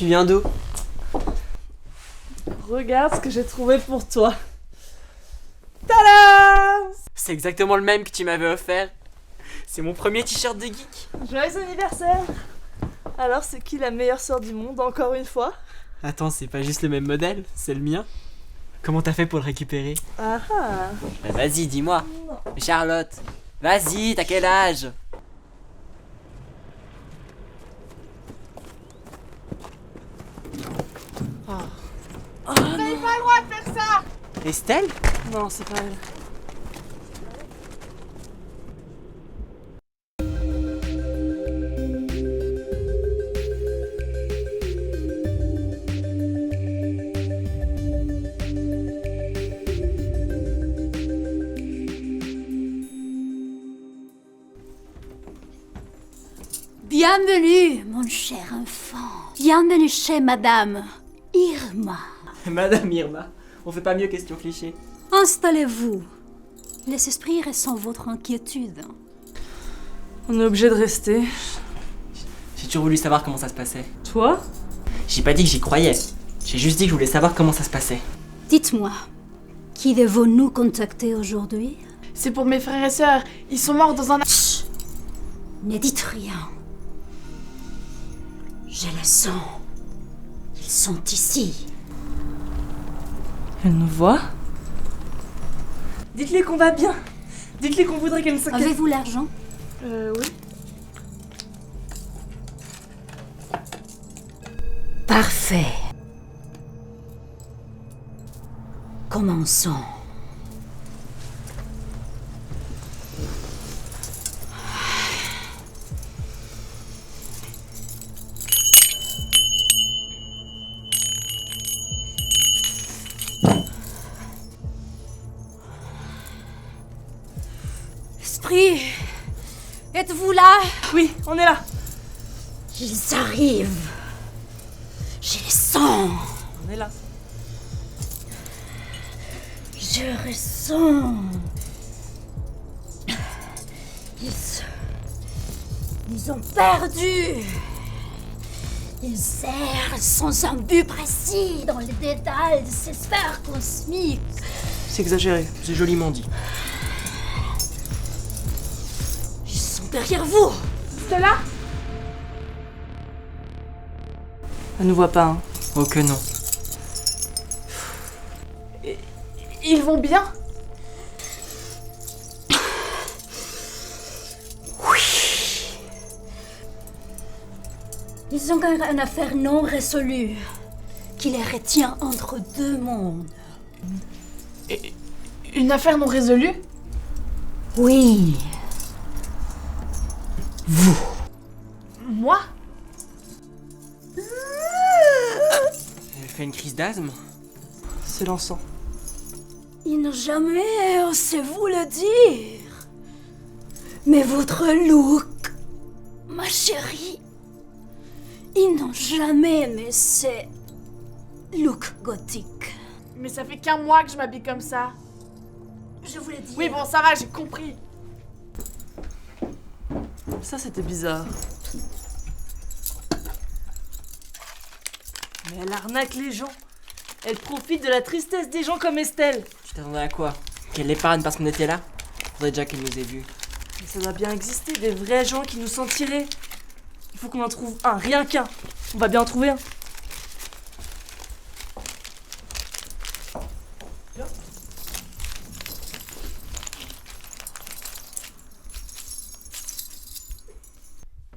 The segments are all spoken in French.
tu viens d'où? Regarde ce que j'ai trouvé pour toi. Tada! C'est exactement le même que tu m'avais offert. C'est mon premier t-shirt de geek. Joyeux anniversaire! Alors, c'est qui la meilleure sœur du monde, encore une fois? Attends, c'est pas juste le même modèle, c'est le mien. Comment t'as fait pour le récupérer? Ah ah! Bah vas-y, dis-moi. Charlotte, vas-y, t'as quel âge? Vous n'avez pas le droit de faire ça! Estelle? Non, c'est pas elle. Bienvenue, mon cher enfant. Bienvenue chez Madame Irma. Madame Irma, on fait pas mieux question cliché. Installez-vous. Les esprits ressentent votre inquiétude. On est obligé de rester. J'ai toujours voulu savoir comment ça se passait. Toi? J'ai pas dit que j'y croyais. J'ai juste dit que je voulais savoir comment ça se passait. Dites-moi, qui devons-nous contacter aujourd'hui? C'est pour mes frères et sœurs. Ils sont morts dans un... Chut! Ne dites rien. Je les sens. Ils sont ici. Elle nous voit? Dites-lui qu'on va bien. Dites-lui qu'on voudrait qu'elle ne s'inquiète. Avez-vous l'argent? Oui. Parfait. Commençons. Esprit, êtes-vous là? Oui, on est là. Ils arrivent. Je les sens. On est là. Je ressens. Ils ont perdu. Ils errent sans un but précis dans les détails de ces sphères cosmiques. C'est exagéré, c'est joliment dit. Ils sont derrière vous. Stella? Elle nous voit pas, hein. Oh que non. Ils vont bien? Ils ont une affaire non résolue qui les retient entre deux mondes. Une affaire non résolue? Oui. Vous. Moi? Elle fait une crise d'asthme? C'est l'encens. Ils n'ont jamais osé vous le dire. Mais votre look, ma chérie, ils n'ont jamais aimé ces looks gothiques. Mais ça fait qu'un mois que je m'habille comme ça. Je vous l'ai dit. Oui, bon, ça va, j'ai compris. Ça, c'était bizarre. Mais elle arnaque les gens. Elle profite de la tristesse des gens comme Estelle. Tu t'attendais à quoi? Qu'elle l'épargne parce qu'on était là? Faudrait déjà qu'elle nous ait vus. Mais ça doit bien exister, des vrais gens qui nous sentiraient. Il faut qu'on en trouve un, rien qu'un. On va bien en trouver un.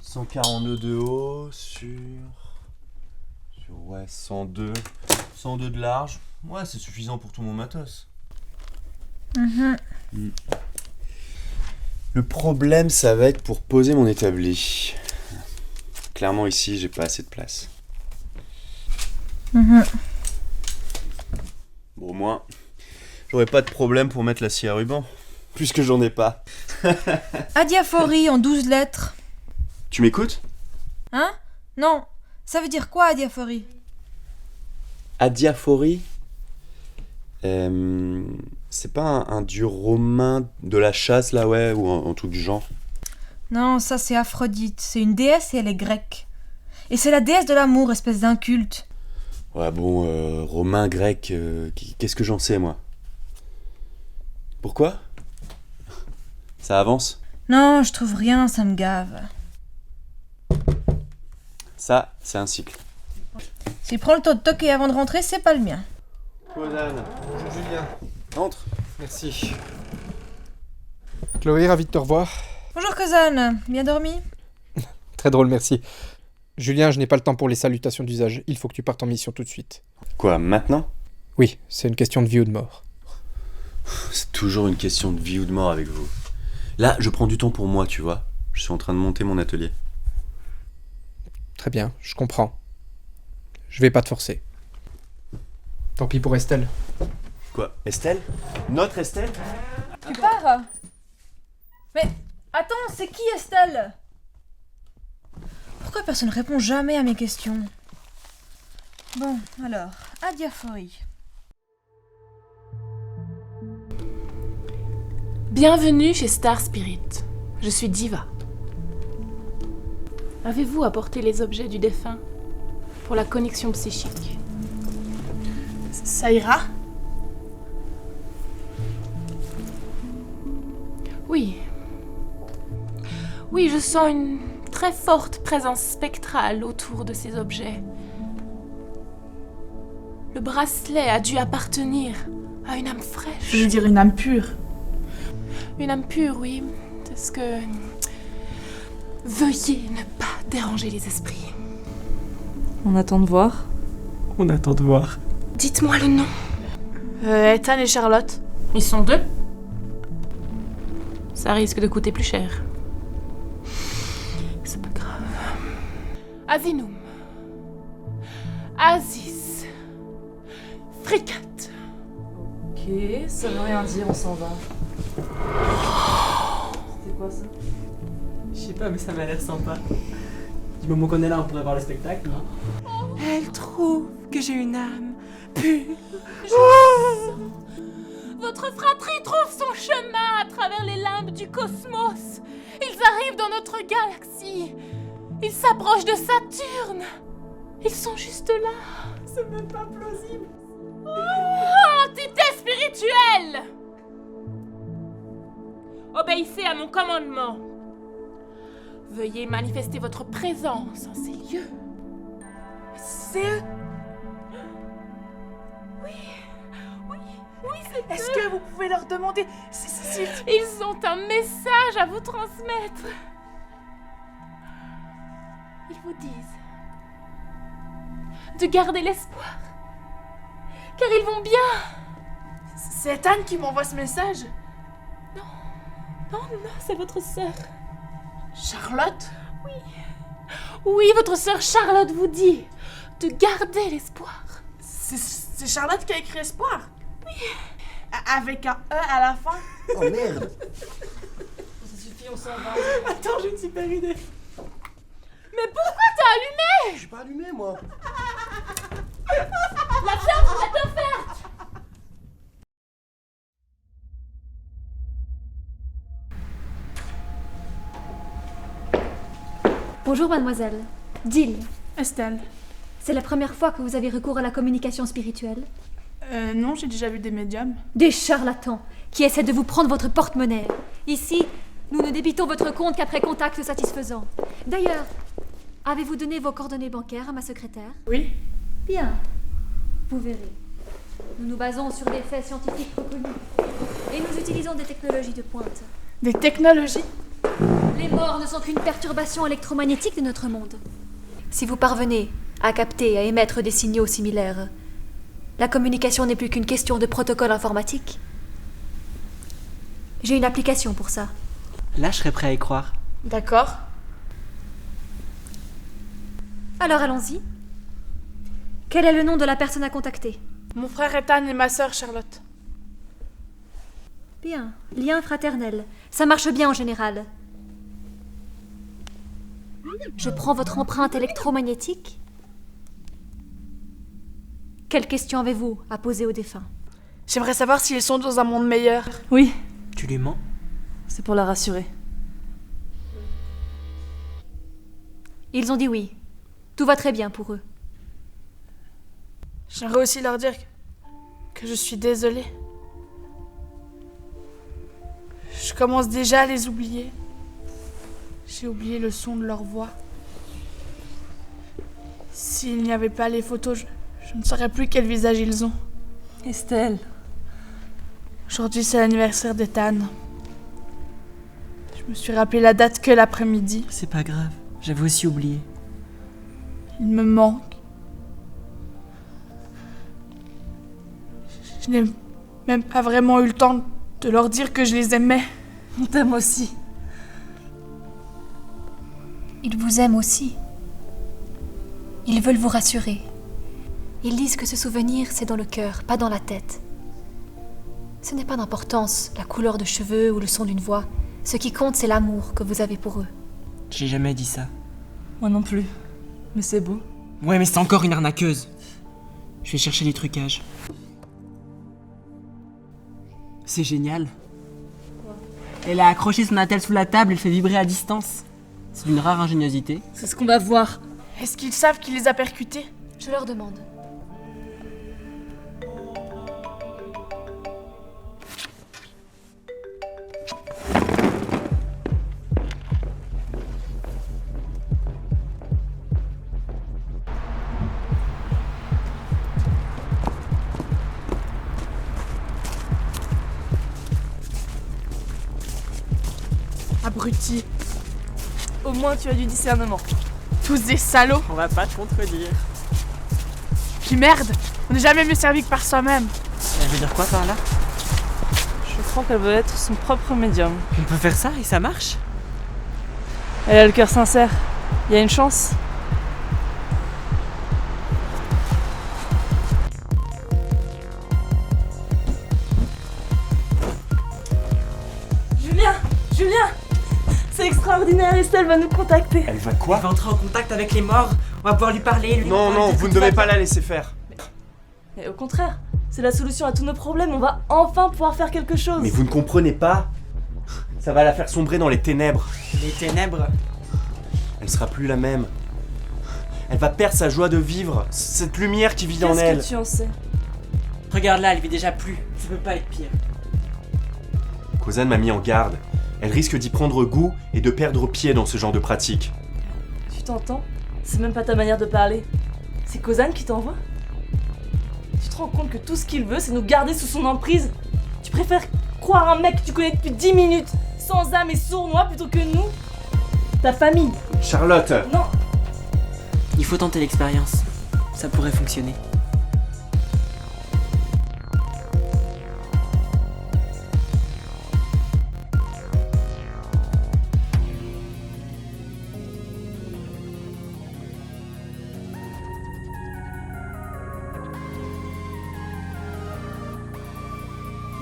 « 142 de haut sur ouais, 102 de large. Ouais, c'est suffisant pour tout mon matos. Le problème, ça va être pour poser mon établi. Clairement, ici, j'ai pas assez de place. Bon, au moins, j'aurai pas de problème pour mettre la scie à ruban, puisque j'en ai pas. Adiaphorie en 12 lettres. Tu m'écoutes? Hein? Non. Ça veut dire quoi, adiaphorie? Adiaphorie, c'est pas un dieu romain de la chasse, là, ouais, ou un truc du genre? Non, ça c'est Aphrodite. C'est une déesse et elle est grecque. Et c'est la déesse de l'amour, espèce d'inculte. Ouais, bon, romain, grec, qu'est-ce que j'en sais, moi? Pourquoi? Ça avance? Non, je trouve rien, ça me gave. Ça, c'est un cycle. S'il prend le temps de toquer avant de rentrer, c'est pas le mien. Bonjour Julien, Entre. merci. Chloé, ravi de te revoir. Bonjour Cousin, bien dormi? Très drôle, merci. Julien, je n'ai pas le temps pour les salutations d'usage. Il faut que tu partes en mission tout de suite. Quoi, maintenant? Oui, c'est une question de vie ou de mort. C'est toujours une question de vie ou de mort avec vous. Là, je prends du temps pour moi, tu vois. Je suis en train de monter mon atelier. Très bien, je comprends. Je vais pas te forcer. Tant pis pour Estelle. Quoi, Estelle? Notre Estelle? Tu pars? Mais attends, c'est qui Estelle? Pourquoi personne ne répond jamais à mes questions? Bon, alors, adiaphorie. Bienvenue chez Star Spirit. Je suis Diva. Avez-vous apporté les objets du défunt pour la connexion psychique? Ça ira? Oui. Oui, je sens une très forte présence spectrale autour de ces objets. Le bracelet a dû appartenir à une âme fraîche. Je veux dire une âme pure. Une âme pure, oui. C'est ce que... Veuillez ne pas déranger les esprits. On attend de voir. On attend de voir. Dites-moi le nom. Ethan et Charlotte. Ils sont deux. Ça risque de coûter plus cher. C'est pas grave. Azinum. Aziz. Fricat. Ok, ça veut rien dire, on s'en va. C'était quoi ça? Je sais pas, mais ça m'a l'air sympa. Du moment qu'on est là, on pourrait voir le spectacle, non? Elle trouve que j'ai une âme pure. Votre fratrie trouve son chemin à travers les limbes du cosmos. Ils arrivent dans notre galaxie. Ils s'approchent de Saturne. Ils sont juste là. C'est même pas plausible. Entité spirituelle! Obéissez à mon commandement. Veuillez manifester votre présence en ces lieux. C'est eux? Oui, c'est Est-ce que vous pouvez leur demander si... Ils ont un message à vous transmettre. Ils vous disent de garder l'espoir, car ils vont bien. C'est Ethan qui m'envoie ce message? Non, c'est votre sœur. Charlotte? Oui, votre sœur Charlotte vous dit de garder l'espoir. C'est Charlotte qui a écrit Espoir? Oui. Avec un E à la fin? Oh merde! Ça suffit, on s'en va. Attends, j'ai une super idée. Mais pourquoi t'as allumé? Je suis pas allumé, moi! La ferme vous est offerte. Bonjour mademoiselle. Jill, Estelle. c'est la première fois que vous avez recours à la communication spirituelle? Non, j'ai déjà vu des médiums. Des charlatans qui essaient de vous prendre votre porte-monnaie. Ici, nous ne débitons votre compte qu'après contact satisfaisant. D'ailleurs, avez-vous donné vos coordonnées bancaires à ma secrétaire? Oui. Bien. Vous verrez. Nous nous basons sur des faits scientifiques reconnus. Et nous utilisons des technologies de pointe. Des technologies? Les morts ne sont qu'une perturbation électromagnétique de notre monde. Si vous parvenez à capter et à émettre des signaux similaires, la communication n'est plus qu'une question de protocole informatique. J'ai une application pour ça. Là, je serais prêt à y croire. D'accord. Alors allons-y. Quel est le nom de la personne à contacter? Mon frère Ethan et ma sœur Charlotte. Bien. Lien fraternel. Ça marche bien en général. Je prends votre empreinte électromagnétique. Quelles questions avez-vous à poser aux défunts? J'aimerais savoir s'ils sont dans un monde meilleur. Oui, Tu lui mens? c'est pour la rassurer. Ils ont dit oui. Tout va très bien pour eux. J'aimerais aussi leur dire que je suis désolée. Je commence déjà à les oublier. J'ai oublié le son de leur voix. S'il n'y avait pas les photos, je ne saurais plus quel visage ils ont. Estelle. Aujourd'hui, c'est l'anniversaire d'Ethan. Je me suis rappelé la date que l'après-midi. C'est pas grave, j'avais aussi oublié. Il me manque. Je n'ai même pas vraiment eu le temps de leur dire que je les aimais. On t'aime aussi. Ils vous aiment aussi. Ils veulent vous rassurer. Ils disent que ce souvenir, c'est dans le cœur, pas dans la tête. Ce n'est pas d'importance, la couleur de cheveux ou le son d'une voix. Ce qui compte, c'est l'amour que vous avez pour eux. J'ai jamais dit ça. Moi non plus. Mais c'est beau. Ouais, mais c'est encore une arnaqueuse. Je vais chercher des trucages. C'est génial. Elle a accroché son attel sous la table et le fait vibrer à distance. C'est d'une rare ingéniosité. C'est ce qu'on va voir. Est-ce qu'ils savent qui les a percutés? Je leur demande. Abrutis. Au moins, tu as du discernement. Tous des salauds. On va pas te contredire. Puis merde, on n'est jamais mieux servi que par soi-même. Elle veut dire quoi par là? Je crois qu'elle veut être son propre médium. On peut faire ça et ça marche? Elle a le cœur sincère. Il y a une chance. Julien! C'est extraordinaire, Estelle va nous contacter. Elle va quoi? Elle va entrer en contact avec les morts. On va pouvoir lui parler. Non, vous ne devez pas la laisser faire. Mais au contraire, c'est la solution à tous nos problèmes. On va enfin pouvoir faire quelque chose. Mais vous ne comprenez pas? Ça va la faire sombrer dans les ténèbres. Les ténèbres. Elle sera plus la même. Elle va perdre sa joie de vivre, cette lumière qui vit en Qu'est-ce elle. que tu en sais? Regarde là, elle vit déjà plus. Ça peut pas être pire. Kozan m'a mis en garde. Elle risque d'y prendre goût et de perdre pied dans ce genre de pratique. Tu t'entends? C'est même pas ta manière de parler. C'est Kozan qui t'envoie? Tu te rends compte que tout ce qu'il veut, c'est nous garder sous son emprise? Tu préfères croire un mec que tu connais depuis 10 minutes, sans âme et sournois, plutôt que nous? Ta famille? Charlotte! Non! Il faut tenter l'expérience. Ça pourrait fonctionner.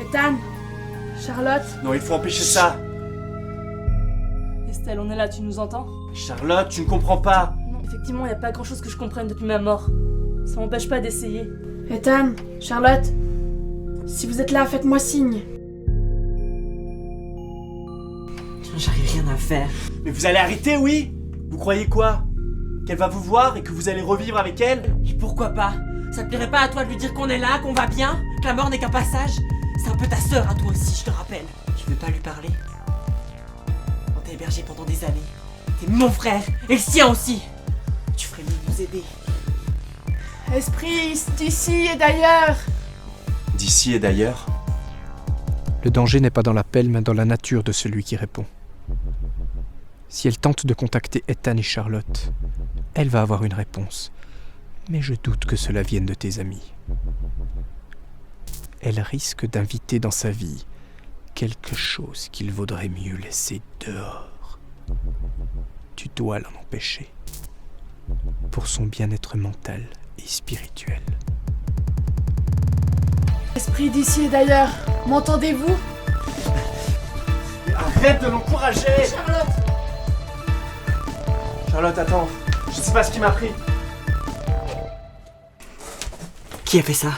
Ethan, Charlotte, Non, il faut empêcher ça! Estelle, on est là, tu nous entends? Charlotte, tu ne comprends pas! Non, effectivement, y a pas grand chose que je comprenne depuis ma mort. Ça m'empêche pas d'essayer. Ethan, Charlotte, si vous êtes là, faites-moi signe. J'arrive rien à faire. Mais vous allez arrêter, oui? Vous croyez quoi? Qu'elle va vous voir et que vous allez revivre avec elle? Et pourquoi pas? Ça te plairait pas à toi de lui dire qu'on est là, qu'on va bien? Que la mort n'est qu'un passage? C'est un peu ta sœur à toi aussi, je te rappelle. Tu veux pas lui parler? On t'a hébergé pendant des années. T'es mon frère, et le sien aussi. Tu ferais mieux de nous aider. Esprit d'ici et d'ailleurs. D'ici et d'ailleurs? Le danger n'est pas dans l'appel, mais dans la nature de celui qui répond. Si elle tente de contacter Ethan et Charlotte, elle va avoir une réponse. Mais je doute que cela vienne de tes amis. Elle risque d'inviter dans sa vie quelque chose qu'il vaudrait mieux laisser dehors. Tu dois l'en empêcher. Pour son bien-être mental et spirituel. Esprit d'ici et d'ailleurs, m'entendez-vous? Arrête de l'encourager! Charlotte! Charlotte, attends. Je sais pas ce qui m'a pris. Qui a fait ça?